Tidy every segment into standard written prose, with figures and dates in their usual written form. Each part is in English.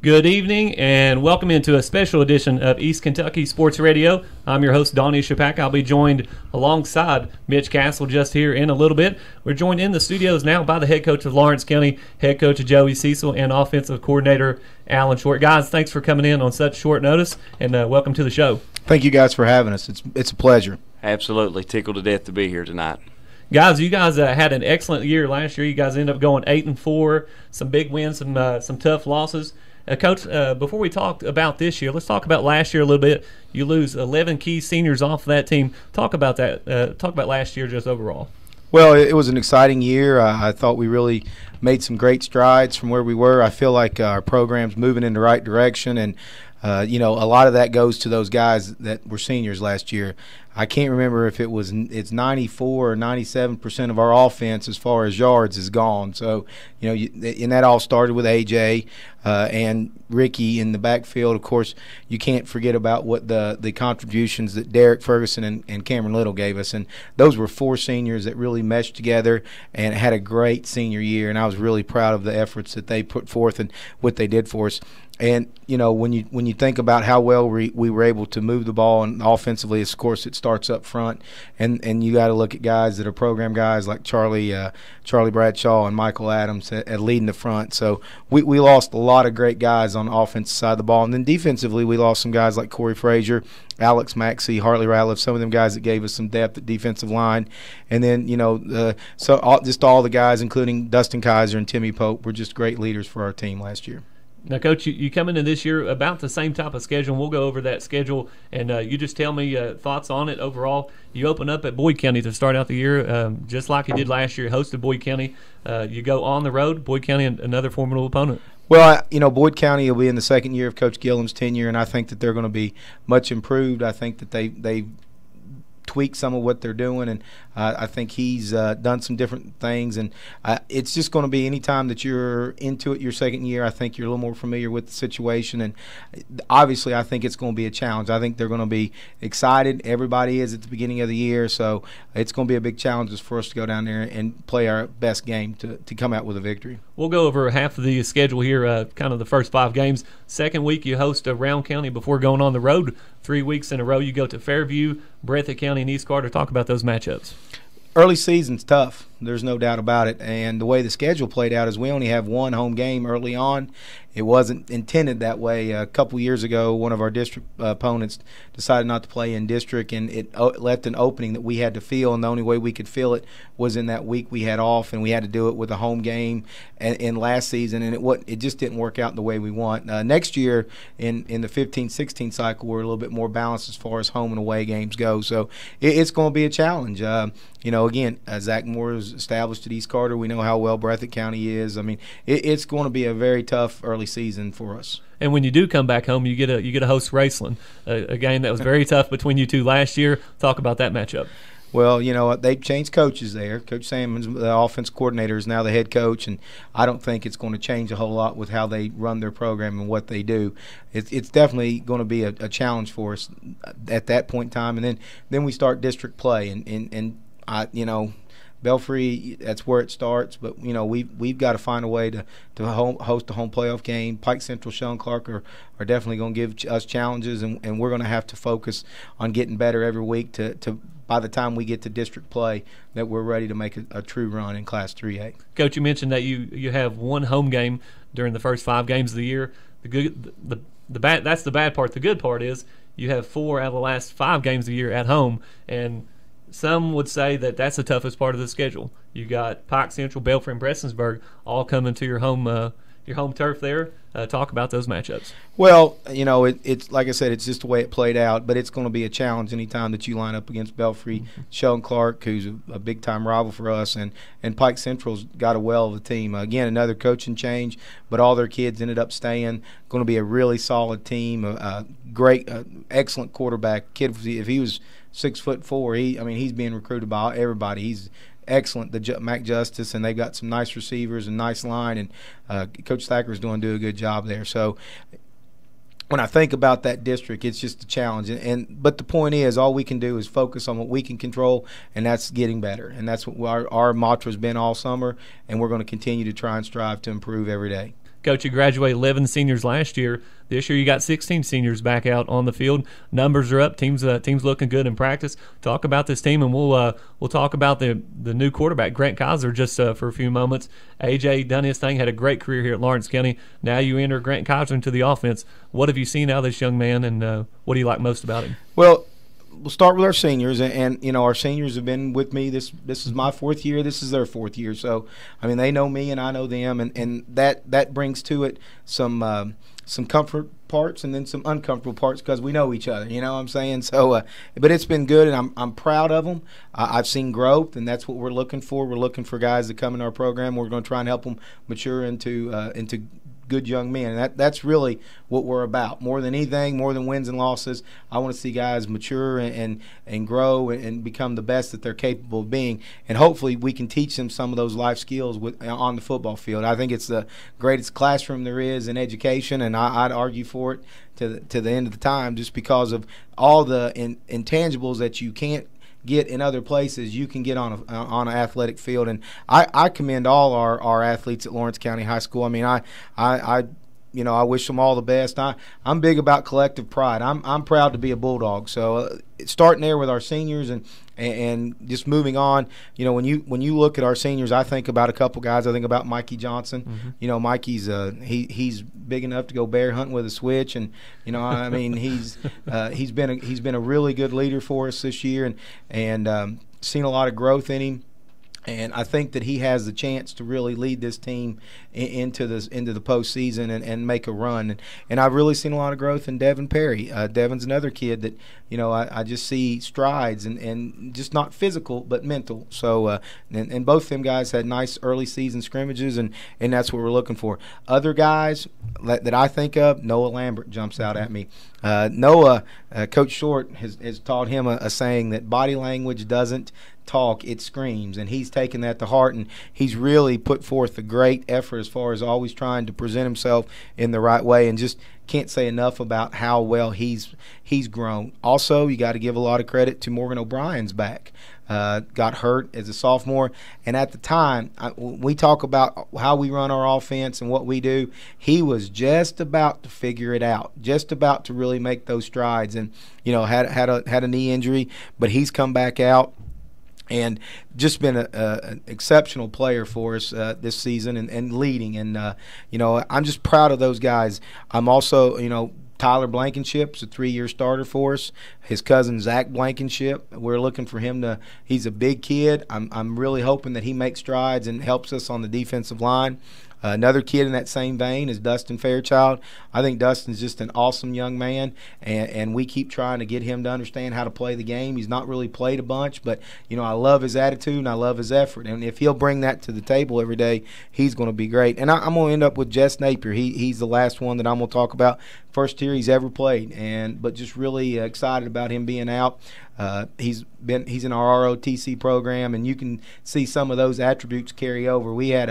Good evening and welcome into a special edition of East Kentucky Sports Radio. I'm your host, Donnie Shapak. I'll be joined alongside Mitch Castle just here in a little bit. We're joined in the studios now by the head coach of Lawrence County, head coach of Joey Cecil, and offensive coordinator Alan Short. Guys, thanks for coming in on such short notice, and welcome to the show. Thank you guys for having us. It's a pleasure. Absolutely. Tickled to death to be here tonight. Guys, you guys had an excellent year last year. You guys ended up going 8-4, some big wins, some tough losses. Coach, before we talk about this year, let's talk about last year a little bit. You lose 11 key seniors off of that team. Talk about that. Talk about last year just overall. Well, it was an exciting year. I thought we really made some great strides from where we were. I feel like our program's moving in the right direction, and a lot of that goes to those guys that were seniors last year. I can't remember if it's 94 or 97% of our offense as far as yards is gone. So, and that all started with AJ and Ricky in the backfield. Of course, you can't forget about what the contributions that Derek Ferguson and Cameron Little gave us. And those were four seniors that really meshed together and had a great senior year. And I was really proud of the efforts that they put forth and what they did for us. And when you think about how well we were able to move the ball, and offensively, of course, it starts up front, and you got to look at guys that are program guys like Charlie Bradshaw and Michael Adams at leading the front. So we lost a lot of great guys on the offensive side of the ball, and then defensively, we lost some guys like Corey Frazier, Alex Maxey, Hartley Ratliff, some of them guys that gave us some depth at defensive line, and then just all the guys, including Dustin Kaiser and Timmy Pope, were just great leaders for our team last year. Now, Coach, you come into this year about the same type of schedule, and we'll go over that schedule, and you just tell me thoughts on it overall. You open up at Boyd County to start out the year, just like you did last year, hosted Boyd County. You go on the road, Boyd County, another formidable opponent. Well, Boyd County will be in the second year of Coach Gillum's tenure, and I think that they're going to be much improved. I think that they've tweak some of what they're doing, and I think he's done some different things, and it's just going to be anytime that you're into it your second year, I think you're a little more familiar with the situation, and obviously I think it's going to be a challenge. I think they're going to be excited. Everybody is at the beginning of the year, so it's going to be a big challenge for us to go down there and play our best game to come out with a victory. We'll go over half of the schedule here, kind of the first 5 games. Second week you host Round County before going on the road 3 weeks in a row. You go to Fairview, Breathitt County, and East Carter. Talk about those matchups. Early season's tough. There's no doubt about it. And the way the schedule played out is we only have one home game early on. It wasn't intended that way. A couple years ago, one of our district opponents decided not to play in district, and it left an opening that we had to fill, and the only way we could fill it was in that week we had off, and we had to do it with a home game in last season, and it just didn't work out the way we want. Next year, in the 15-16 cycle, we're a little bit more balanced as far as home and away games go. So it's going to be a challenge. Again, Zach Moore is established at East Carter. We know how well Breathitt County is. I mean, it's going to be a very tough early season for us. And when you do come back home, you get to host Raceland, a game that was very tough between you two last year. Talk about that matchup. Well, they've changed coaches there. Coach Salmons, the offense coordinator, is now the head coach, and I don't think it's going to change a whole lot with how they run their program and what they do. It's definitely going to be a challenge for us at that point in time, and then we start district play, and Belfry, that's where it starts, but we've got to find a way to host a home playoff game. Pike Central, Sean Clark are definitely going to give us challenges, and we're going to have to focus on getting better every week to by the time we get to district play that we're ready to make a true run in Class 3A. Coach, you mentioned that you have one home game during the first 5 games of the year. That's the bad part. The good part is you have 4 out of the last 5 games of the year at home, and some would say that that's the toughest part of the schedule. You got Pike Central, Belfry, and Prestonsburg all coming to your home turf there. Talk about those matchups. Well, it's like I said, it's just the way it played out, but it's going to be a challenge anytime that you line up against Belfry, Sheldon Clark, who's a big-time rival for us, and Pike Central's got a well of a team. Again, another coaching change, but all their kids ended up staying. Going to be a really solid team, a great, excellent quarterback. Kid, if he was 6'4", he's being recruited by everybody. He's excellent, Mac Justice, and they've got some nice receivers and nice line, and Coach Thacker's do a good job there. So when I think about that district, it's just a challenge. But the point is, all we can do is focus on what we can control, and that's getting better. And that's what our mantra has been all summer, and we're going to continue to try and strive to improve every day. Coach, you graduated 11 seniors last year. This year you got 16 seniors back out on the field. Numbers are up. Teams looking good in practice. Talk about this team, and we'll talk about the new quarterback, Grant Kaiser, just for a few moments. AJ done his thing, had a great career here at Lawrence County. Now you enter Grant Kaiser into the offense. What have you seen out of this young man, and what do you like most about him? Well, we'll start with our seniors, and our seniors have been with me. This is my 4th year. This is their 4th year. So, I mean, they know me and I know them, and that brings to it some comfort parts and then some uncomfortable parts because we know each other. You know what I'm saying? So, but it's been good, and I'm proud of them. I've seen growth, and that's what we're looking for. We're looking for guys to come in our program. We're going to try and help them mature into good young men, and that's really what we're about. More than anything, more than wins and losses, I want to see guys mature and grow and become the best that they're capable of being, and hopefully we can teach them some of those life skills on the football field. I think it's the greatest classroom there is in education, and I'd argue for it to the end of the time, just because of all the intangibles that you can't get in other places, you can get on an athletic field. And I commend all our athletes at Lawrence County High School. I mean, I wish them all the best. I'm big about collective pride. I'm proud to be a Bulldog. So starting there with our seniors and just moving on, when you look at our seniors, I think about a couple guys. I think about Mikey Johnson. Mm-hmm. Mikey's he's big enough to go bear hunting with a switch, and I mean he's been a really good leader for us this year, and seen a lot of growth in him. And I think that he has the chance to really lead this team into the postseason and make a run. And I've really seen a lot of growth in Devin Perry. Devin's another kid that I just see strides and just not physical but mental. So and both of them guys had nice early season scrimmages, and that's what we're looking for. Other guys that I think of, Noah Lambert jumps out at me. Noah, Coach Short has taught him a saying that body language doesn't talk, it screams, and he's taken that to heart, and he's really put forth a great effort as far as always trying to present himself in the right way, and just can't say enough about how well he's grown. Also, you got to give a lot of credit to Morgan O'Brien's back. Got hurt as a sophomore, and at the time we talk about how we run our offense and what we do, he was just about to figure it out, just about to really make those strides, and had a knee injury, but he's come back out and just been an exceptional player for us this season and leading. And, I'm just proud of those guys. I'm also, Tyler Blankenship's a 3-year starter for us. His cousin Zach Blankenship, we're looking for him he's a big kid. I'm really hoping that he makes strides and helps us on the defensive line. Another kid in that same vein is Dustin Fairchild. I think Dustin's just an awesome young man, and we keep trying to get him to understand how to play the game. He's not really played a bunch, but, I love his attitude and I love his effort. And if he'll bring that to the table every day, he's going to be great. And I'm going to end up with Jess Napier. He's the last one that I'm going to talk about. First year he's ever played, but just really excited about him being out. He's in our ROTC program, and you can see some of those attributes carry over. We had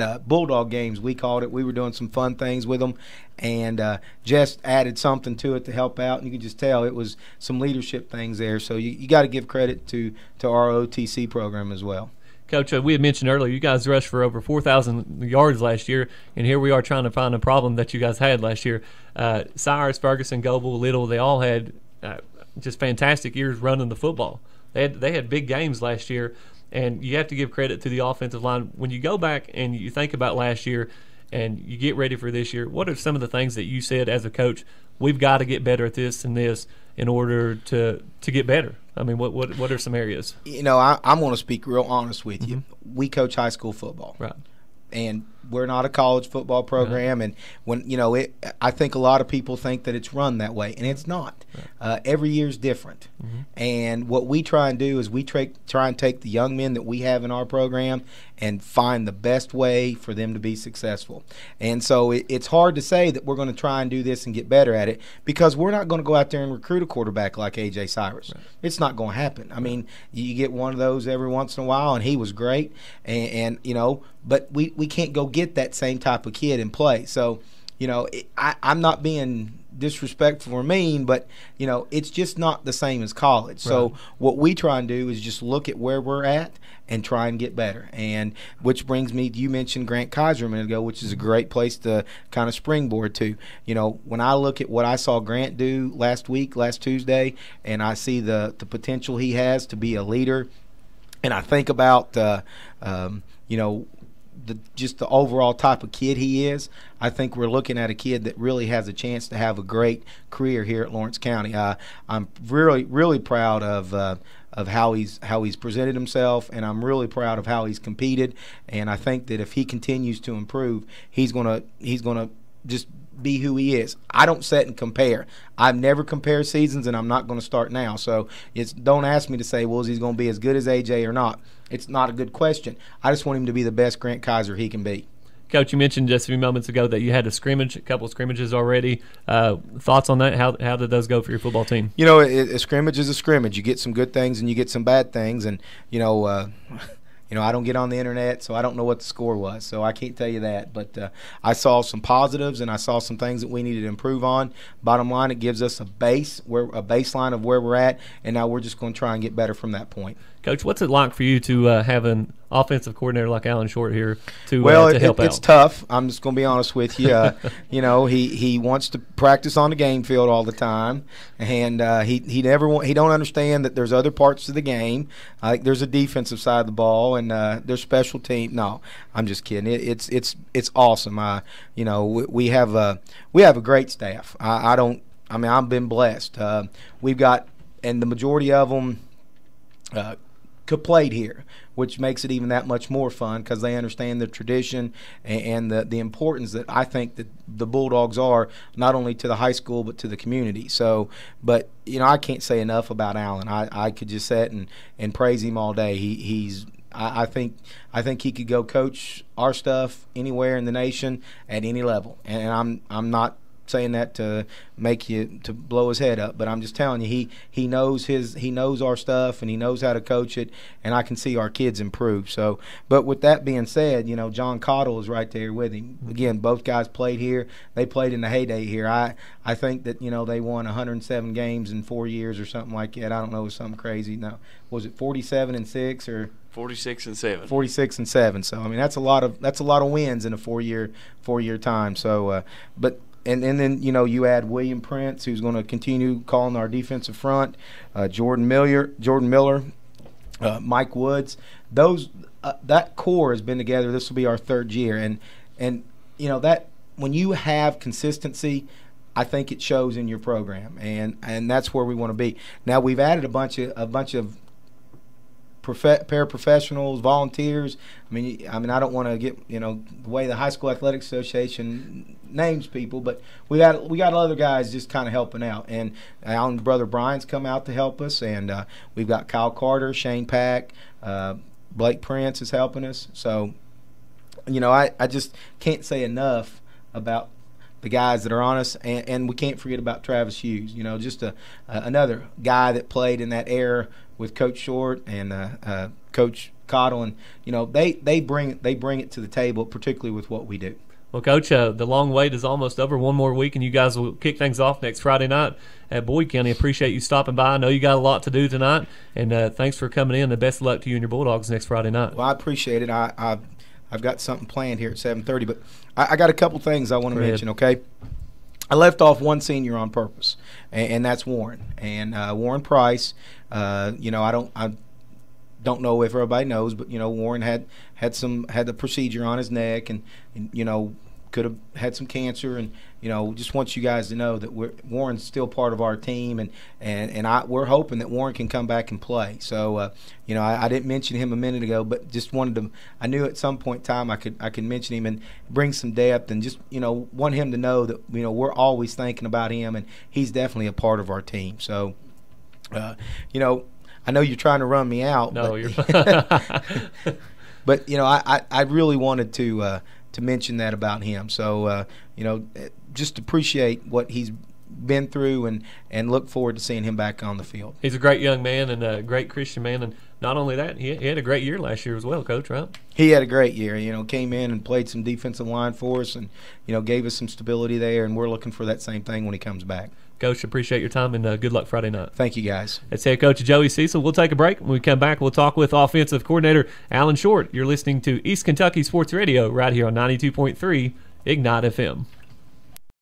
a Bulldog games, we called it. We were doing some fun things with them, and just added something to it to help out. And you can just tell it was some leadership things there. So you got to give credit to our OTC program as well. Coach, we had mentioned earlier you guys rushed for over 4,000 yards last year, and here we are trying to find a problem that you guys had last year. Cyrus, Ferguson, Goble, Little, they all had just fantastic years running the football. They had big games last year. And you have to give credit to the offensive line. When you go back and you think about last year and you get ready for this year, what are some of the things that you said as a coach, we've got to get better at this and this in order to get better? I mean, what are some areas? I'm going to speak real honest with you. We coach high school football. Right. And we're not a college football program, and when I think a lot of people think that it's run that way, and it's not. Every year's different, and what we try and do is we try and take the young men that we have in our program and find the best way for them to be successful. And so it's hard to say that we're going to try and do this and get better at it, because we're not going to go out there and recruit a quarterback like AJ Cyrus. Right. It's not going to happen. I mean, you get one of those every once in a while, and he was great, and but we can't go get that same type of kid and play. So I'm not being disrespectful or mean, but it's just not the same as college. So what we try and do is just look at where we're at and try and get better. And which brings me, you mentioned Grant Kaiser a minute ago, which is a great place to kind of springboard to. When I look at what I saw Grant do last Tuesday, and I see the potential he has to be a leader, and I think about just the overall type of kid he is, I think we're looking at a kid that really has a chance to have a great career here at Lawrence County. I'm really, really proud of how he's presented himself, and I'm really proud of how he's competed. And I think that if he continues to improve, he's gonna just be who he is. I don't sit and compare. I've never compared seasons, and I'm not going to start now. So don't ask me to say, well, is he going to be as good as AJ or not? It's not a good question. I just want him to be the best Grant Kaiser he can be. Coach, you mentioned just a few moments ago that you had a couple of scrimmages already. Thoughts on that? How did those go for your football team? A scrimmage is a scrimmage. You get some good things and you get some bad things, and I don't get on the internet, so I don't know what the score was, so I can't tell you that. But I saw some positives, and I saw some things that we needed to improve on. Bottom line, it gives us a baseline of where we're at, and now we're just going to try and get better from that point. Coach, what's it like for you to have an offensive coordinator like Alan Short here to help out? It's tough. I'm just going to be honest with you. He wants to practice on the game field all the time, and he don't understand that there's other parts of the game. Like there's a defensive side of the ball, and there's special team. No, I'm just kidding. It's awesome. We have a great staff. I've been blessed. We've got, and the majority of them played here, which makes it even that much more fun because they understand the tradition and the importance that I think that the Bulldogs are not only to the high school but to the community. So, but I can't say enough about Alan. I could just sit and praise him all day. I think he could go coach our stuff anywhere in the nation at any level, and I'm not saying that to blow his head up, but I'm just telling you he knows our stuff, and he knows how to coach it, and I can see our kids improve. So, but with that being said, John Cottle is right there with him. Again, both guys played here. They played in the heyday here. I think that they won 107 games in 4 years or something like that. I don't know, it was something crazy. No, was it 47-6 or 46-7? 46-7. So I mean that's a lot of wins in a 4-year time. So, but. And then, you add William Prince, who's going to continue calling our defensive front, Jordan Miller, Mike Woods. That core has been together. This will be our third year. And that when you have consistency, I think it shows in your program. And that's where we want to be. Now, we've added a bunch of paraprofessionals, volunteers. I mean, I don't want to get the way the High School Athletic Association names people, but we got other guys just kind of helping out. And Alan's brother Brian's come out to help us, and we've got Kyle Carter, Shane Pack, Blake Prince is helping us. So, I just can't say enough about the guys that are on us, and we can't forget about Travis Hughes. Just another guy that played in that era with Coach Short and Coach Cottle, and they bring it to the table, particularly with what we do. Well, Coach, the long wait is almost over. One more week, and you guys will kick things off next Friday night at Boyd County. Appreciate you stopping by. I know you got a lot to do tonight, and thanks for coming in. And best of luck to you and your Bulldogs next Friday night. Well, I appreciate it. I've got something planned here at 7:30, but I got a couple things I want to mention. Okay, I left off one senior on purpose, and that's Warren. And Warren Price. I don't know if everybody knows, but Warren had the procedure on his neck, and could have had some cancer, and just want you guys to know that Warren's still part of our team, and we're hoping that Warren can come back and play. So I didn't mention him a minute ago, but just wanted to. I knew at some point in time I could mention him and bring some depth, and just want him to know that we're always thinking about him, and he's definitely a part of our team. So I know you're trying to run me out. No, but, you're. But I really wanted to mention that about him. So just appreciate what he's been through, and look forward to seeing him back on the field. He's a great young man and a great Christian man, and not only that, he had a great year last year as well, Coach, right? He had a great year. Came in and played some defensive line for us, and gave us some stability there, and we're looking for that same thing when he comes back. Coach, appreciate your time, and good luck Friday night. Thank you, guys. That's head coach Joey Cecil. We'll take a break. When we come back, we'll talk with offensive coordinator Alan Short. You're listening to East Kentucky Sports Radio right here on 92.3 Ignite FM.